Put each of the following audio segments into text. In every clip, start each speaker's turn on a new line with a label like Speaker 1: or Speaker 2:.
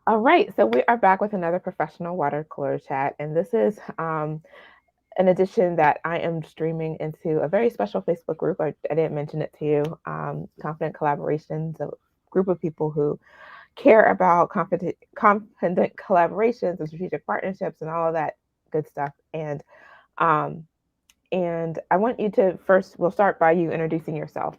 Speaker 1: All right, so we are back with another professional water cooler chat, and this is an edition that I am streaming into a very special Facebook group. I didn't mention it to you. Confident Collaborations, a group of people who care about confident collaborations and strategic partnerships and all of that good stuff. Um, and I want you to first. We'll start by you introducing yourself.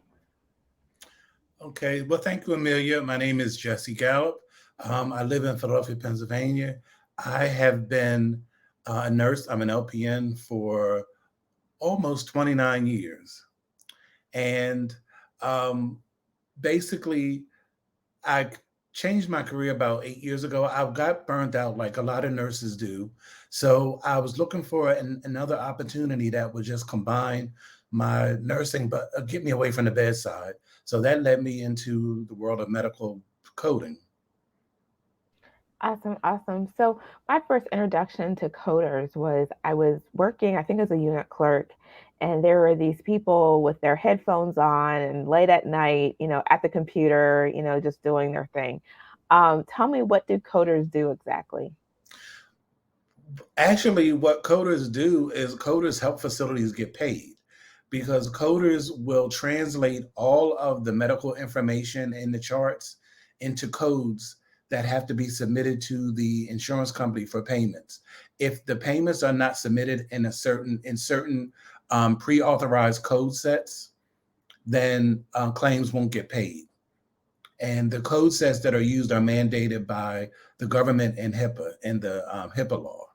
Speaker 2: Okay, well, thank you, Amelia. My name is Jesse Gallop. I live in Philadelphia, Pennsylvania. I have been a nurse. I'm an LPN for almost 29 years. And um, basically, I changed my career about 8 years ago. I got burned out like a lot of nurses do. So I was looking for another opportunity that would just combine my nursing, but get me away from the bedside. So that led me into the world of medical coding.
Speaker 1: Awesome, awesome. So my first introduction to coders was I was working, I think, as a unit clerk, and there were these people with their headphones on and late at night, at the computer, just doing their thing. Tell me, what do coders do exactly?
Speaker 2: Actually, what coders do is coders help facilities get paid because coders will translate all of the medical information in the charts into codes that have to be submitted to the insurance company for payments. If the payments are not submitted in certain pre-authorized code sets, then claims won't get paid. And the code sets that are used are mandated by the government and HIPAA and the HIPAA law.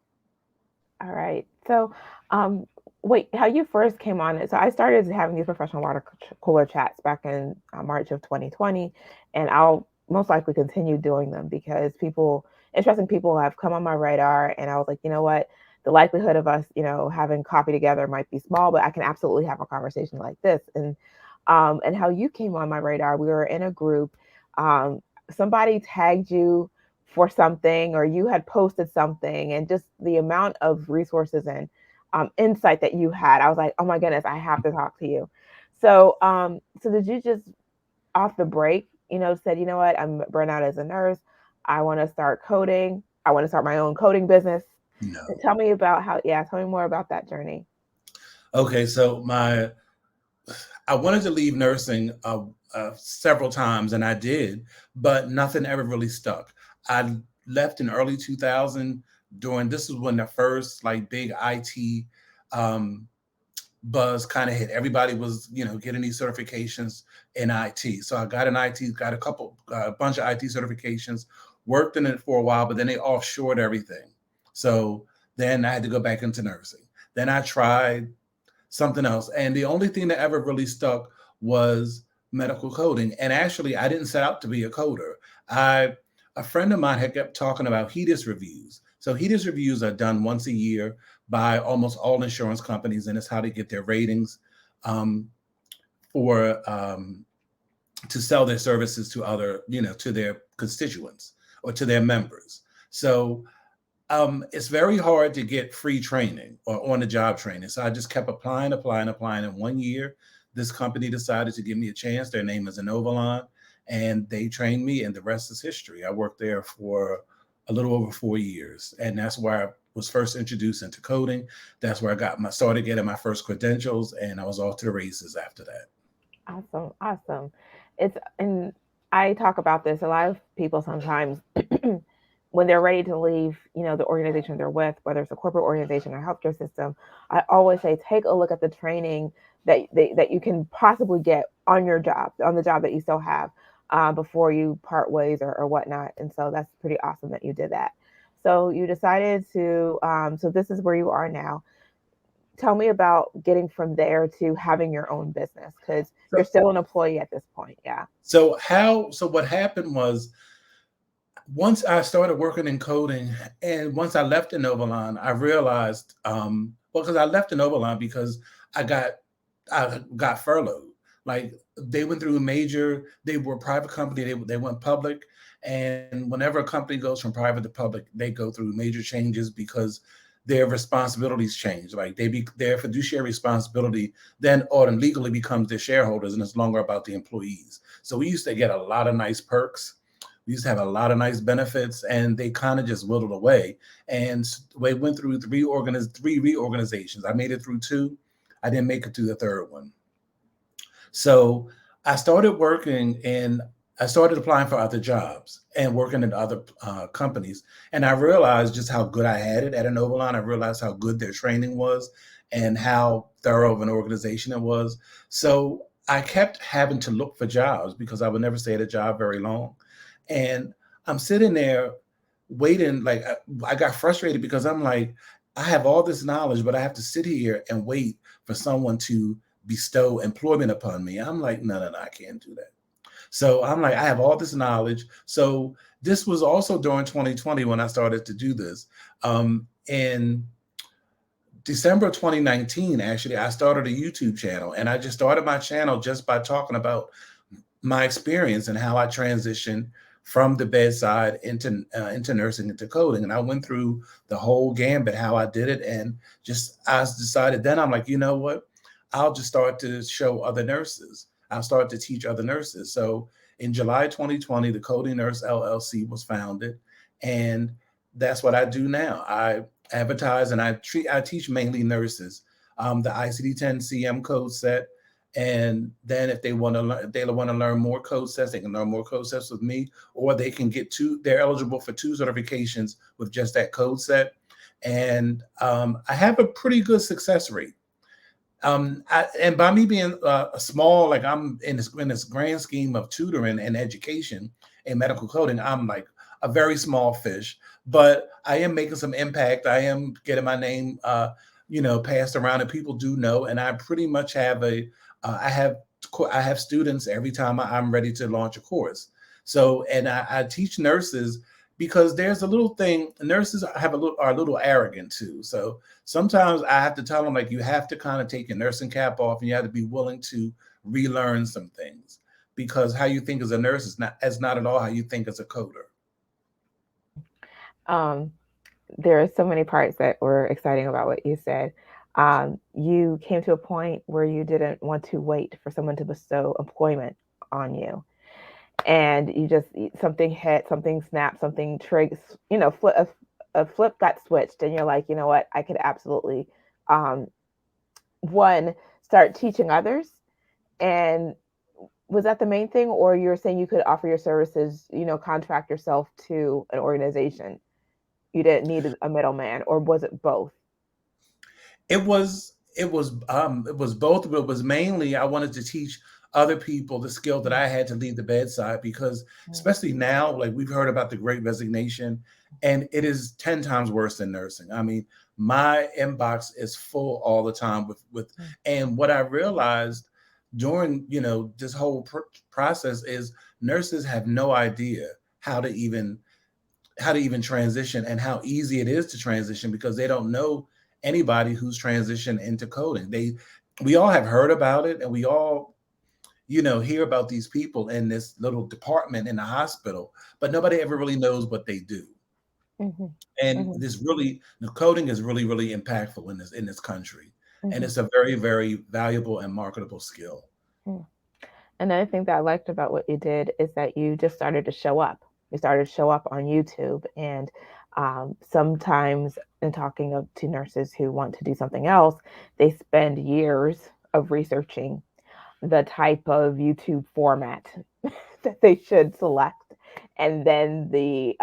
Speaker 1: All right. So, um, wait, how you first came on it? So I started having these professional cooler chats back in March of 2020, and I'll most likely continue doing them because interesting people have come on my radar, and I was like, you know what? The likelihood of us, having coffee together might be small, but I can absolutely have a conversation like this. And how you came on my radar, we were in a group. Somebody tagged you for something, or you had posted something, and just the amount of resources and insight that you had, I was like, oh my goodness, I have to talk to you. So did you just off the break, said, you know what, I'm burnt out as a nurse, I want to start coding, I want to start my own coding business?
Speaker 2: No.
Speaker 1: And tell me about how, yeah, tell me more about that journey.
Speaker 2: Okay, so I wanted to leave nursing several times, and I did, but nothing ever really stuck. I left in early 2000 during this is when the first like big IT um, buzz kind of hit. Everybody was getting these certifications in IT. So I got an IT, got a bunch of IT certifications, worked in it for a while, but then they offshored everything. So then I had to go back into nursing. Then I tried something else. And the only thing that ever really stuck was medical coding. And actually, I didn't set out to be a coder. I A friend of mine had kept talking about HEDIS reviews. So HEDIS reviews are done once a year by almost all insurance companies, and it's how they get their ratings um, for to sell their services to to their constituents or to their members. So it's very hard to get free training or on the job training. So I just kept applying, applying, applying. And 1 year, this company decided to give me a chance. Their name is Inovalon, and they trained me, and the rest is history. I worked there for a little over 4 years, and that's where I was first introduced into coding. That's where I started getting my first credentials, and I was off to the races after that.
Speaker 1: Awesome, awesome. And I talk about this. A lot of people sometimes, when they're ready to leave, the organization they're with, whether it's a corporate organization or healthcare system, I always say take a look at the training that you can possibly get on your job, on the job that you still have, before you part ways or whatnot. And so that's pretty awesome that you did that. So you decided to. So this is where you are now. Tell me about getting from there to having your own business, because you're
Speaker 2: So,
Speaker 1: still an employee at this point. Yeah.
Speaker 2: so what happened was once I started working in coding, and once I left Innovalon, I realized, well, because I left Innovalon because I got I got furloughed. Like they went through a major. They were a private company. They went public, and whenever a company goes from private to public, they go through major changes because their responsibilities change. Like their fiduciary responsibility then or legally becomes their shareholders, and it's longer about the employees. So we used to get a lot of nice perks. We used to have a lot of nice benefits, and they kind of just whittled away. And we went through three reorganizations. I made it through two. I didn't make it through the third one. So I started working and I started applying for other jobs and working at other companies. And I realized just how good I had it at Inovalon. I realized how good their training was and how thorough of an organization it was. So I kept having to look for jobs because I would never stay at a job very long. And I'm sitting there waiting, like I got frustrated because I'm like, I have all this knowledge, but I have to sit here and wait for someone to bestow employment upon me. I'm like, no, no, no, I can't do that. So I'm like, I have all this knowledge. So this was also during 2020 when I started to do this. In December of 2019, actually, I started a YouTube channel, and I just started my channel just by talking about my experience and how I transitioned from the bedside into nursing, into coding. And I went through the whole gambit how I did it, and just I decided then I'm like, you know what? I'll just start to show other nurses. I'll start to teach other nurses. So in July 2020, the Coding Nurse LLC was founded, and that's what I do now. I advertise and I teach mainly nurses the ICD-10 CM code set, and then if they want to learn, if they want to learn more code sets, they can learn more code sets with me, or they can get two. They're eligible for two certifications with just that code set, and I have a pretty good success rate. And by me being small, like I'm in this grand scheme of tutoring and education and medical coding, I'm like a very small fish. But I am making some impact. I am getting my name, passed around, and people do know. And I pretty much have I have students every time I'm ready to launch a course. So, and I teach nurses because there's a little thing. Nurses are a little arrogant too. So sometimes I have to tell them, like, you have to kind of take your nursing cap off, and you have to be willing to relearn some things, because how you think as a nurse is not at all how you think as a coder.
Speaker 1: Um, there are so many parts that were exciting about what you said. You came to a point where you didn't want to wait for someone to bestow employment on you, and you just something hit, something snapped, something triggers. A flip got switched, and you're like, you know what? I could absolutely, um, one, start teaching others. And was that the main thing, or you're saying you could offer your services, contract yourself to an organization? You didn't need a middleman, or was it both?
Speaker 2: It was both, but it was mainly I wanted to teach other people the skill that
Speaker 1: Mm,
Speaker 2: I had to leave the bedside, because
Speaker 1: mm,
Speaker 2: especially now, like we've heard about the great resignation, and it is 10 times worse than nursing. I mean, my inbox is full all the time with
Speaker 1: mm,
Speaker 2: and what I realized during, this whole process is nurses have no idea how to even transition, and how easy it is to transition, because they don't know anybody who's transitioned into coding. We all have heard about it, and we all, hear about these people in this little department in the hospital, but nobody ever really knows what they do.
Speaker 1: mhm,
Speaker 2: And
Speaker 1: mhm,
Speaker 2: the coding is really, really impactful in this country, and
Speaker 1: mhm,
Speaker 2: it's a very, very valuable and marketable skill.
Speaker 1: mm. Another thing that I liked about what you did is that you just started to show up. You started to show up on YouTube, and sometimes in talking to nurses who want to do something else, they spend years of researching the type of YouTube format that they should select, and then the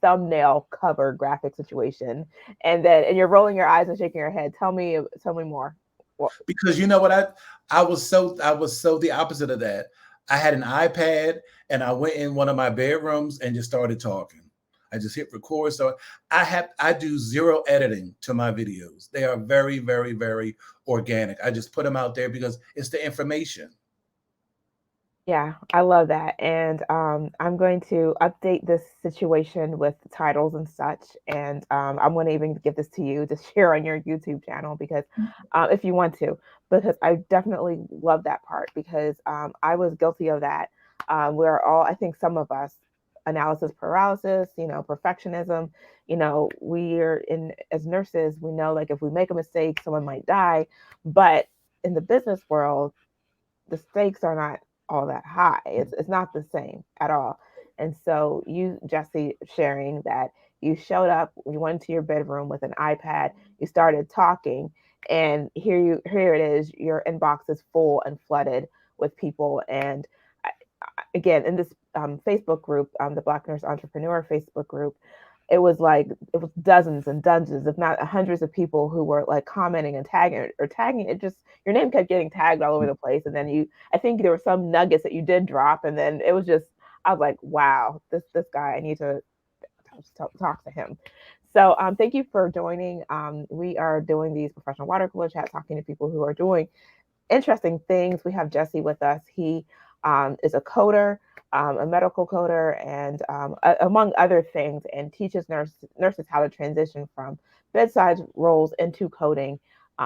Speaker 1: thumbnail cover graphic situation, and you're rolling your eyes and shaking your head. Tell me more. Well,
Speaker 2: Because you know what, I was so the opposite of that. I had an iPad, and I went in one of my bedrooms and just started talking. I just hit record. So I do zero editing to my videos. They are very, very, very organic. I just put them out there because it's the information.
Speaker 1: yeah, I love that. And I'm going to update this situation with titles and such. And I'm going to even give this to you to share on your YouTube channel, because if you want to, because I definitely love that part, because I was guilty of that. We're all, I think some of us, analysis paralysis, perfectionism, we're in, as nurses, we know like if we make a mistake, someone might die. But in the business world, the stakes are not all that high. It's not the same at all. And so you, Jesse, sharing that you showed up, you went into your bedroom with an iPad, you started talking, and here it is, your inbox is full and flooded with people. And again, in this Facebook group, the Black Nurse Entrepreneur Facebook group, it was dozens and dozens, if not hundreds of people who were like commenting and tagging. It just, your name kept getting tagged all over the place. And then I think there were some nuggets that you did drop, and then it was just, I was like, wow, this guy, I need to talk to him. So thank you for joining. We are doing these professional water cooler chats, talking to people who are doing interesting things. We have Jesse with us. He is a coder, a medical coder, and among other things, and teaches nurses how to transition from bedside roles into coding.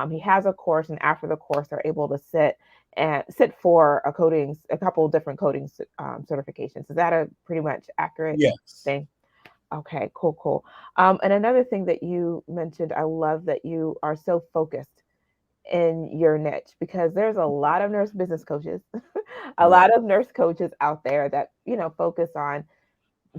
Speaker 1: He has a course, and after the course, they're able to sit for a couple of different coding certifications. Is that a pretty much accurate
Speaker 2: Yes.
Speaker 1: thing? Okay, cool, cool. And another thing that you mentioned, I love that you are so focused in your niche, because there's a lot of nurse business coaches, a
Speaker 2: Right.
Speaker 1: lot of nurse coaches out there that, focus on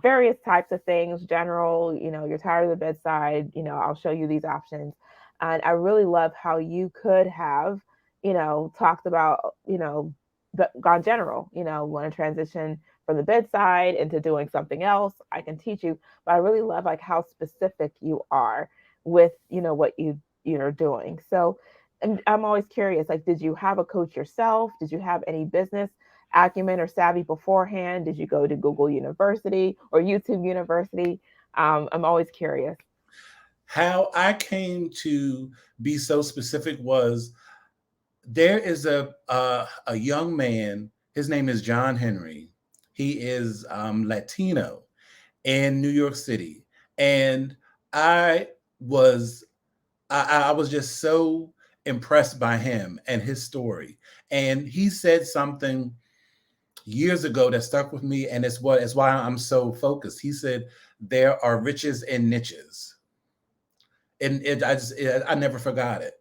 Speaker 1: various types of things, general, you're tired of the bedside, I'll show you these options. And I really love how you could have, talked about, gone general, want to transition from the bedside into doing something else. I can teach you, but I really love like how specific you are with, what you're doing. So, and I'm always curious, like, did you have a coach yourself? Did you have any business acumen or savvy beforehand? Did you go to Google University or YouTube University? I'm always curious.
Speaker 2: How I came to be so specific was there is a young man. His name is John Henry. He is Latino in New York City, and I was I was just so impressed by him and his story. And he said something years ago that stuck with me, and it's why I'm so focused. He said, "There are riches in niches," and I never forgot it.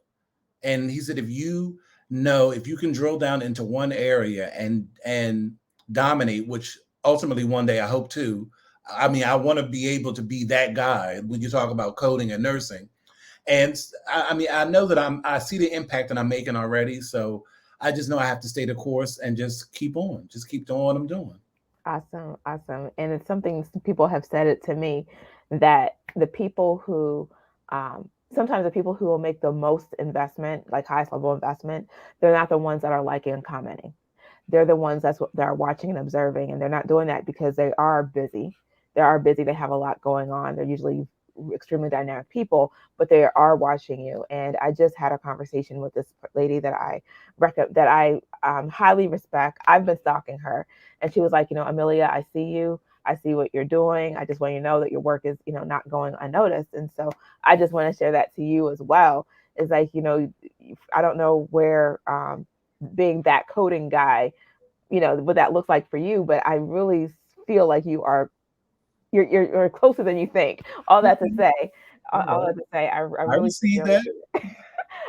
Speaker 2: And he said, if you can drill down into one area and dominate, which ultimately one day I hope to. I mean, I want to be able to be that guy when you talk about coding and nursing. And I mean, I know that I see the impact that I'm making already. So I just know I have to stay the course and just keep doing what I'm doing.
Speaker 1: Awesome, awesome. And it's something people have said it to me, that the people who, sometimes the people who will make the most investment, like highest level investment, they're not the ones that are liking and commenting. They're the ones that's what they're watching and observing, and they're not doing that because they are busy. They are busy. They have a lot going on. They're usually extremely dynamic people, but they are watching you. And I just had a conversation with this lady that I highly respect. I've been stalking her, and she was like, Amelia, I see you. I see what you're doing. I just want you to know that your work is, not going unnoticed. And so I just want to share that to you as well. Is like, I don't know where being that coding guy, what that looks like for you, but I really feel like you're closer than you think. All that to
Speaker 2: Okay.
Speaker 1: say,
Speaker 2: All
Speaker 1: all
Speaker 2: right.
Speaker 1: that to say, I
Speaker 2: I
Speaker 1: really
Speaker 2: receive
Speaker 1: sincerely
Speaker 2: that.
Speaker 1: feel,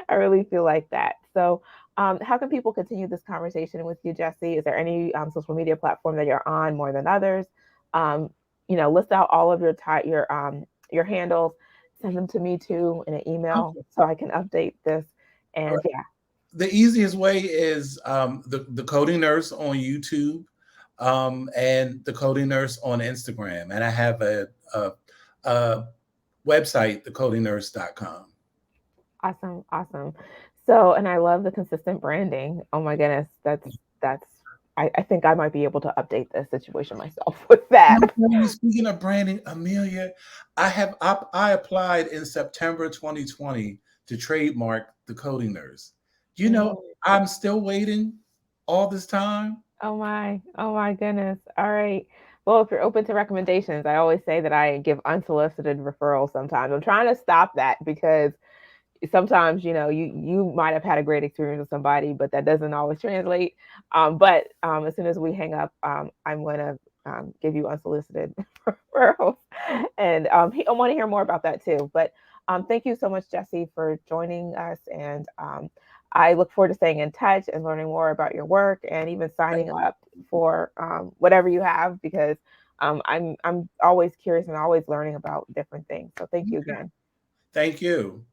Speaker 1: I really feel like that. So, how can people continue this conversation with you, Jesse? Is there any social media platform that you're on more than others? Um, list out all of your handles. Send them to me too in an email
Speaker 2: Okay.
Speaker 1: so I can update this.
Speaker 2: All
Speaker 1: And
Speaker 2: right.
Speaker 1: yeah,
Speaker 2: The easiest way is the coding nurse on YouTube, and the coding nurse on Instagram, and I have a website, thecodingnurse.com.
Speaker 1: awesome, awesome. So, and I love the consistent branding. Oh my goodness, that's. I think I might be able to update the situation myself with
Speaker 2: You
Speaker 1: that.
Speaker 2: know, speaking of branding, Amelia, I applied in September 2020 to trademark the coding nurse. You know,
Speaker 1: Mm.
Speaker 2: I'm still waiting all this time.
Speaker 1: Oh my goodness. All right. Well, if you're open to recommendations, I always say that I give unsolicited referrals sometimes. I'm trying to stop that because sometimes, you might have had a great experience with somebody, but that doesn't always translate. But as soon as we hang up, I'm going to give you unsolicited referrals. And I want to hear more about that too. But thank you so much, Jesse, for joining us. And I look forward to staying in touch and learning more about your work, and even signing up for whatever you have, because I'm always curious and always learning about different things. So thank you
Speaker 2: Okay.
Speaker 1: again.
Speaker 2: Thank you.